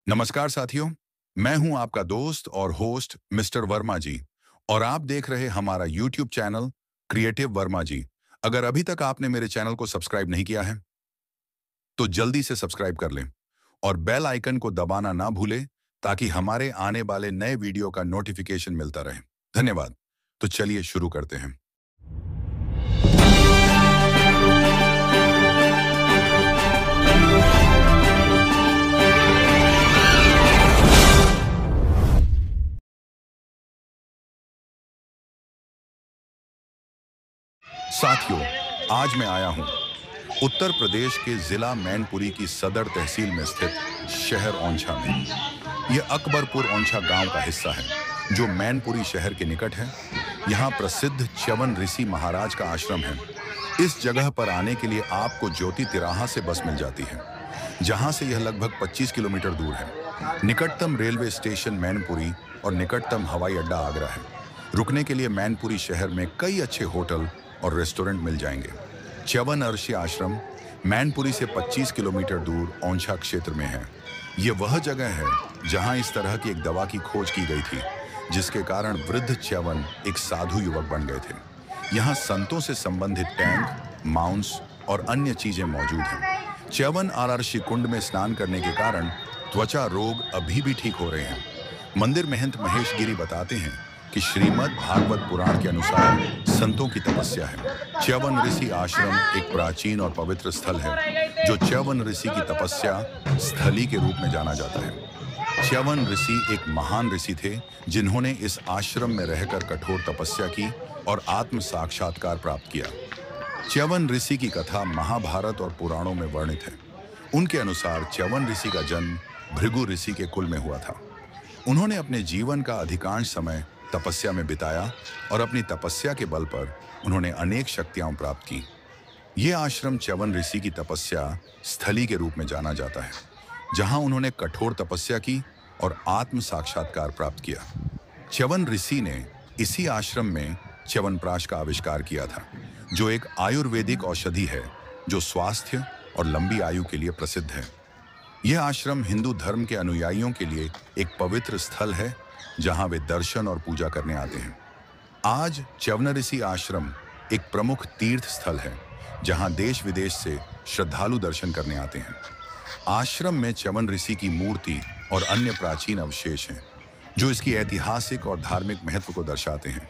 नमस्कार साथियों, मैं हूं आपका दोस्त और होस्ट मिस्टर वर्मा जी और आप देख रहे हमारा यूट्यूब चैनल क्रिएटिव वर्मा जी। अगर अभी तक आपने मेरे चैनल को सब्सक्राइब नहीं किया है, तो जल्दी से सब्सक्राइब कर लें और बेल आइकन को दबाना ना भूलें ताकि हमारे आने वाले नए वीडियो का नोटिफिकेशन मिलता रहे। धन्यवाद। तो चलिए शुरू करते हैं। साथियों, आज मैं आया हूं उत्तर प्रदेश के जिला मैनपुरी की सदर तहसील में स्थित शहर ओंछा में। यह अकबरपुर ओंछा गांव का हिस्सा है जो मैनपुरी शहर के निकट है। यहाँ प्रसिद्ध च्यवन ऋषि महाराज का आश्रम है। इस जगह पर आने के लिए आपको ज्योति तिराहा से बस मिल जाती है, जहाँ से यह लगभग 25 किलोमीटर दूर है। निकटतम रेलवे स्टेशन मैनपुरी और निकटतम हवाई अड्डा आगरा है। रुकने के लिए मैनपुरी शहर में कई अच्छे होटल और रेस्टोरेंट मिल जाएंगे। च्यवन ऋषि आश्रम मैनपुरी से 25 किलोमीटर दूर ओंछा क्षेत्र में है। ये वह जगह है जहां इस तरह की एक दवा की खोज की गई थी, जिसके कारण वृद्ध च्यवन एक साधु युवक बन गए थे। यहाँ संतों से संबंधित टैंक, माउंट्स और अन्य चीजें मौजूद हैं। च्यवन ऋषि कुंड में स्नान करने के कारण त्वचा रोग अभी भी ठीक हो रहे हैं। मंदिर महंत महेश गिरी बताते हैं कि श्रीमद् भागवत पुराण के अनुसार संतों की तपस्या है। च्यवन ऋषि आश्रम एक प्राचीन और पवित्र स्थल है जो च्यवन ऋषि की तपस्या स्थली के रूप में जाना जाता है। च्यवन ऋषि एक महान ऋषि थे जिन्होंने इस आश्रम में रहकर कठोर तपस्या की और आत्म साक्षात्कार प्राप्त किया। च्यवन ऋषि की कथा महाभारत और पुराणों में वर्णित है। उनके अनुसार च्यवन ऋषि का जन्म भृगु ऋषि के कुल में हुआ था। उन्होंने अपने जीवन का अधिकांश समय तपस्या में बिताया और अपनी तपस्या के बल पर उन्होंने अनेक शक्तियां प्राप्त की। यह आश्रम च्यवन ऋषि की तपस्या स्थली के रूप में जाना जाता है, जहां उन्होंने कठोर तपस्या की और आत्म साक्षात्कार प्राप्त किया। च्यवन ऋषि ने इसी आश्रम में च्यवनप्राश का आविष्कार किया था, जो एक आयुर्वेदिक औषधि है जो स्वास्थ्य और लंबी आयु के लिए प्रसिद्ध है। यह आश्रम हिंदू धर्म के अनुयायियों के लिए एक पवित्र स्थल है, जहां वे दर्शन और पूजा करने आते हैं। आज च्यवन ऋषि आश्रम एक प्रमुख तीर्थ स्थल है, जहां देश विदेश से श्रद्धालु दर्शन करने आते हैं। आश्रम में च्यवन ऋषि की मूर्ति और अन्य प्राचीन अवशेष हैं, जो इसकी ऐतिहासिक और धार्मिक महत्व को दर्शाते हैं।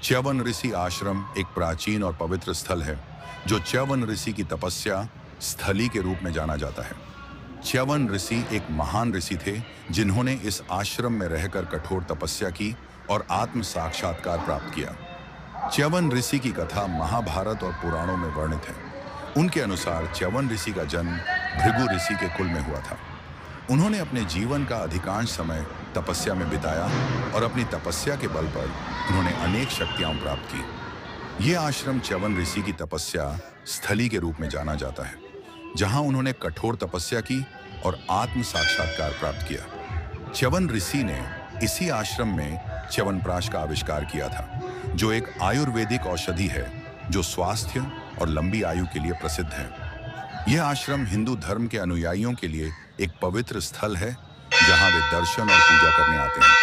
च्यवन ऋषि आश्रम एक प्राचीन और पवित्र स्थल है जो च्यवन ऋषि की तपस्या स्थली के रूप में जाना जाता है। च्यवन ऋषि एक महान ऋषि थे जिन्होंने इस आश्रम में रहकर कठोर तपस्या की और आत्म साक्षात्कार प्राप्त किया। च्यवन ऋषि की कथा महाभारत और पुराणों में वर्णित है। उनके अनुसार च्यवन ऋषि का जन्म भृगु ऋषि के कुल में हुआ था। उन्होंने अपने जीवन का अधिकांश समय तपस्या में बिताया और अपनी तपस्या के बल पर उन्होंने अनेक शक्तियां प्राप्त की। ये आश्रम च्यवन ऋषि की तपस्या स्थली के रूप में जाना जाता है, जहां उन्होंने कठोर तपस्या की और आत्म साक्षात्कार प्राप्त किया। च्यवन ऋषि ने इसी आश्रम में च्यवनप्राश का आविष्कार किया था, जो एक आयुर्वेदिक औषधि है जो स्वास्थ्य और लंबी आयु के लिए प्रसिद्ध है। यह आश्रम हिंदू धर्म के अनुयायियों के लिए एक पवित्र स्थल है जहां वे दर्शन और पूजा करने आते हैं।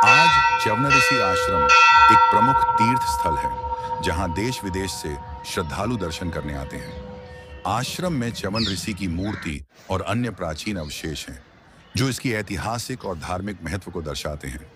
आज च्यवन ऋषि आश्रम एक प्रमुख तीर्थ स्थल है जहां देश विदेश से श्रद्धालु दर्शन करने आते हैं। आश्रम में च्यवन ऋषि की मूर्ति और अन्य प्राचीन अवशेष हैं जो इसकी ऐतिहासिक और धार्मिक महत्व को दर्शाते हैं।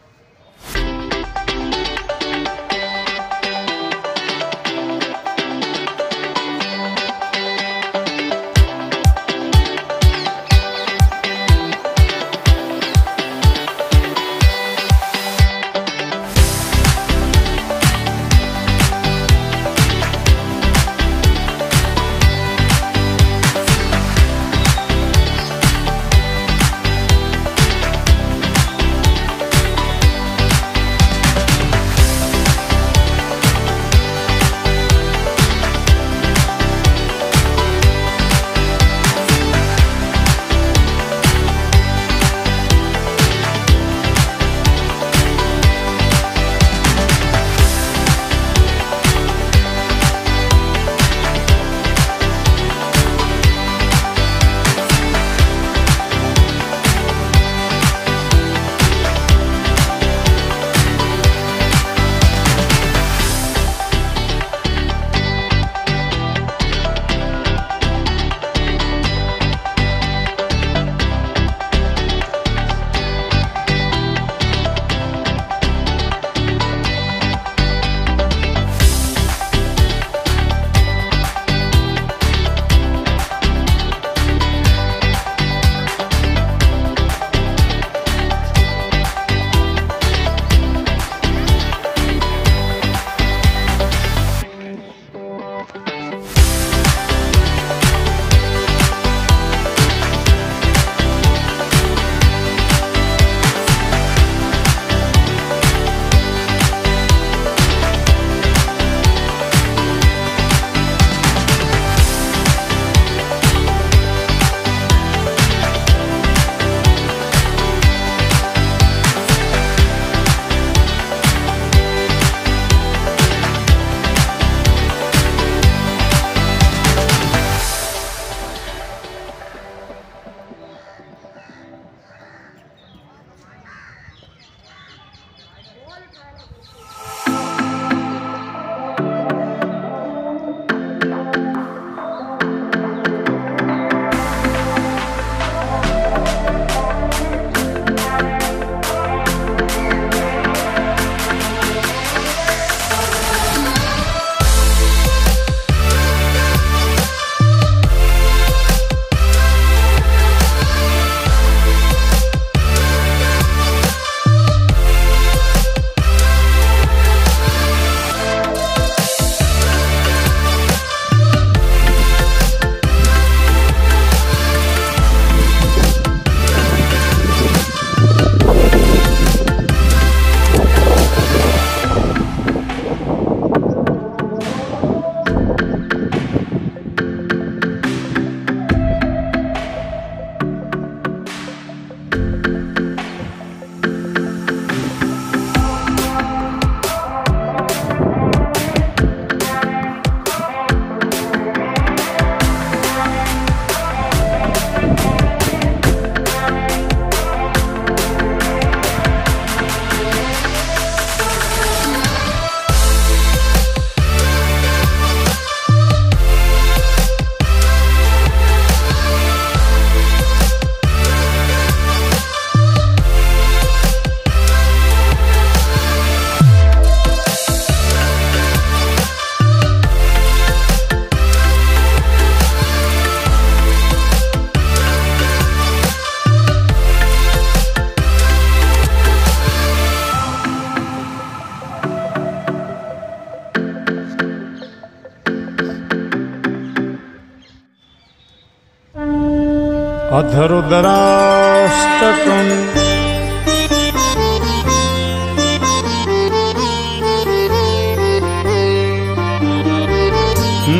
अधरुद्राष्टकम्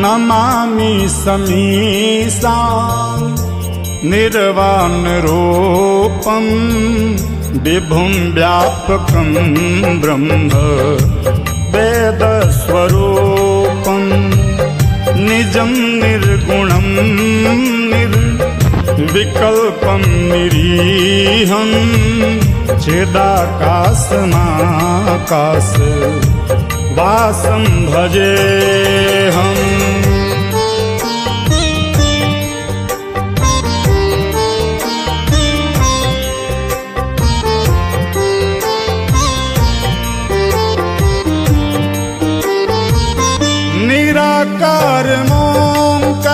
नमामि समीसां निर्वाणरूपं विभुं व्यापकं ब्रह्म वेदस्वरूपं निजं निर्गुणं निर्विकल्पं निरीहं चिदाकाशमाकाश वासं भजेऽहम्।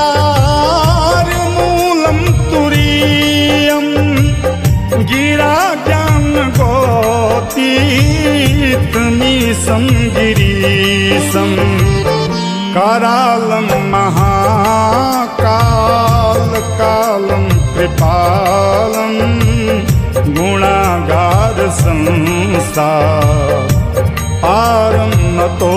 निराकारमोङ्कार मूलं तुरीयं गिरा ज्ञानगोतीतमीशं गिरीशं करालं महाकालकालं कृपालं गुणागार संसार पारं नतो